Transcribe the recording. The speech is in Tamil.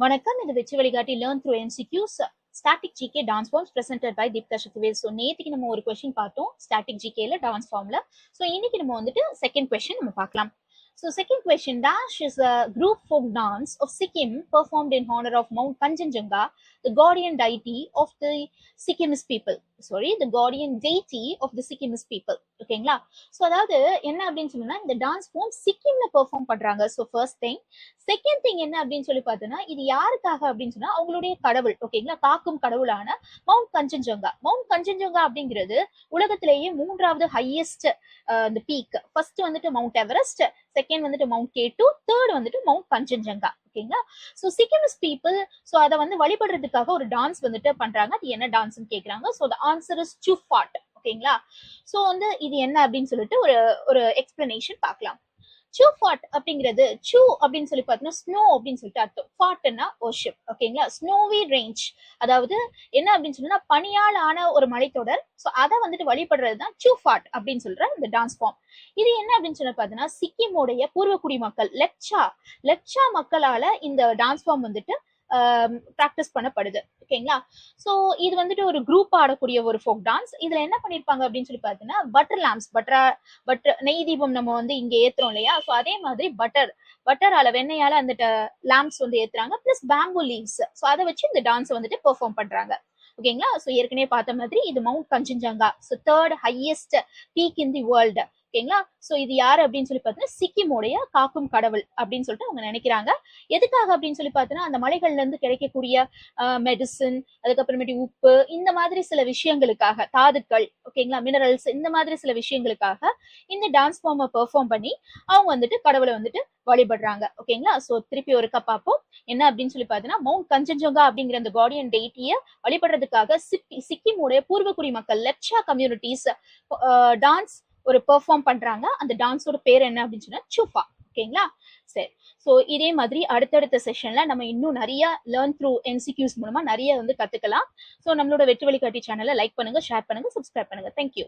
வணக்கம், இது Vetri Vazhikatti learn through MCQs static GK dance forms presented by Deepka Sakthivel. So நேற்றுக்கு நம்ம ஒரு கொஸ்டின் பார்த்தோம் ஸ்டாட்டிக் ஜிகேல டான்ஸ் ஃபார்ம்ல. ஸோ இன்னைக்கு நம்ம வந்துட்டு செகண்ட் கொஸ்டின் நம்ம பார்க்கலாம். So second question, Dash is a group folk dance of Sikkim performed in honor of Mount Kanchenjunga, the guardian deity of the Sikkimese people. The guardian deity of the Sikkimese people. ஓகேங்களா? ஸோ அதாவது என்ன அப்படின்னு சொன்னா இந்த டான்ஸ் ஃபார்ம் சிக்கிம்ல பெர்ஃபார்ம் பண்றாங்க. So first thing. Second thing என்ன அப்படின்னு சொல்லி பார்த்தோன்னா இது யாருக்காக அப்படின்னு சொன்னா அவங்களுடைய கடவுள், ஓகேங்களா, காக்கும் கடவுளான மவுண்ட் கஞ்சன்ஜங்கா. மவுண்ட் கஞ்சன்ஜங்கா அப்படிங்கிறது உலகத்திலேயே மூன்றாவது ஹையஸ்ட் இந்த பீக். ஃபர்ஸ்ட் வந்துட்டு மவுண்ட் எவரெஸ்ட், செகண்ட் வந்துட்டு மவுண்ட் K2, தேர்ட் வந்துட்டு மவுண்ட் கஞ்சன்ஜங்கா. ஓகேங்களா? ஸோ சிக்கிமிஸ் பீப்புள் ஸோ அதை வந்து வழிபடுறதுக்காக ஒரு டான்ஸ் வந்துட்டு பண்றாங்க. அது என்ன டான்ஸ்ன்னு கேட்குறாங்க. ஸோ த ஆன்சர் இஸ் சூஃபாட். ஓகேங்களா? ஸோ வந்து இது என்ன அப்படின்னு சொல்லிட்டு ஒரு எக்ஸ்பிளனேஷன் பார்க்கலாம். சூஃபாட் அப்படிங்கிறது சூ அப்படின்னு சொல்லி பார்த்தீங்கன்னா ஸ்னோ அப்படின்னு சொல்லிட்டு அர்த்தம். ஃபாட்னா ஓஷிப். ஓகேங்களா? ஸ்னோவி ரேஞ்ச், அதாவது என்ன அப்படின்னு சொன்னா பனியால் ஆன ஒரு மலைத்தொடர். ஸோ அதை வந்துட்டு வழிபடுறது தான் சூஃபாட் அப்படின்னு சொல்ற இந்த டான்ஸ் ஃபார்ம். இது என்ன அப்படின்னு சொல்லி பார்த்தீங்கன்னா சிக்கிமோடைய பூர்வக்குடி மக்கள் லெக்சா மக்களால இந்த டான்ஸ் ஃபார்ம் வந்துட்டு ப்ராக்டிஸ் பண்ணப்படுது. ஓகேங்களா? ஸோ இது வந்துட்டு ஒரு குரூப் ஆடக்கூடிய ஒரு ஃபோக் டான்ஸ். இதுல என்ன பண்ணிருப்பாங்க அப்படின்னு சொல்லி பார்த்தீங்கன்னா பட்டர் லேம்ப்ஸ், பட்டர் நெய் தீபம் நம்ம வந்து இங்க ஏத்துறோம் இல்லையா? ஸோ அதே மாதிரி பட்டரால வெண்ணையால அந்த லேம்ப்ஸ் வந்து ஏத்துறாங்க, பிளஸ் பேம்பு லீவ்ஸ். ஸோ அதை வச்சு இந்த டான்ஸ் வந்துட்டு பெர்ஃபார்ம் பண்றாங்க. ஓகேங்களா? ஸோ ஏற்கனவே பார்த்த மாதிரி இது mount Kangchenjunga, so third highest peak in the world. ஓகேங்களா? ஸோ இது யாரு அப்படின்னு சொல்லி பார்த்தீங்கன்னா சிக்கிமோடைய காக்கும் கடவுள் அப்படின்னு சொல்லிட்டு அவங்க நினைக்கிறாங்க. எதுக்காக அப்படின்னு சொல்லி பார்த்தீங்கன்னா அந்த மலைகள்ல இருந்து கிடைக்கக்கூடிய மெடிசின், அதுக்கப்புறமேட்டு உப்பு, இந்த மாதிரி சில விஷயங்களுக்காக, தாதுக்கள், ஓகேங்களா, மினரல்ஸ், இந்த மாதிரி சில விஷயங்களுக்காக இந்த டான்ஸ் ஃபார்மை பெர்ஃபார்ம் பண்ணி அவங்க வந்துட்டு கடவுளை வந்துட்டு வழிபடுறாங்க. ஓகேங்களா? ஸோ திருப்பி ஒரு பார்ப்போம். என்ன அப்படின்னு சொல்லி பார்த்தீங்கன்னா மவுண்ட் கஞ்சன்ஜங்கா அப்படிங்கிற அந்த கார்டியன் டெய்ட்டியை வழிபடுறதுக்காக சிக்கிமோடைய பூர்வக்குடி மக்கள் லெப்சா கம்யூனிட்டிஸ் டான்ஸ் ஒரு பெர்ஃபார்ம் பண்றாங்க. அந்த டான்ஸோட பேர் என்ன அப்படின்னு சொன்னா சூஃபா. ஓகேங்களா? சரி. ஸோ இதே மாதிரி அடுத்தடுத்த செஷன்ல நம்ம இன்னும் நிறைய லேர்ன் த்ரூ எம்சிக்யூஸ் மூலமா நிறைய வந்து கத்துக்கலாம். ஸோ நம்மளோட வெற்றி வழிகாட்டி சேனலை லைக் பண்ணுங்க, ஷேர் பண்ணுங்க, சப்ஸ்கிரைப் பண்ணுங்க. தேங்க்யூ.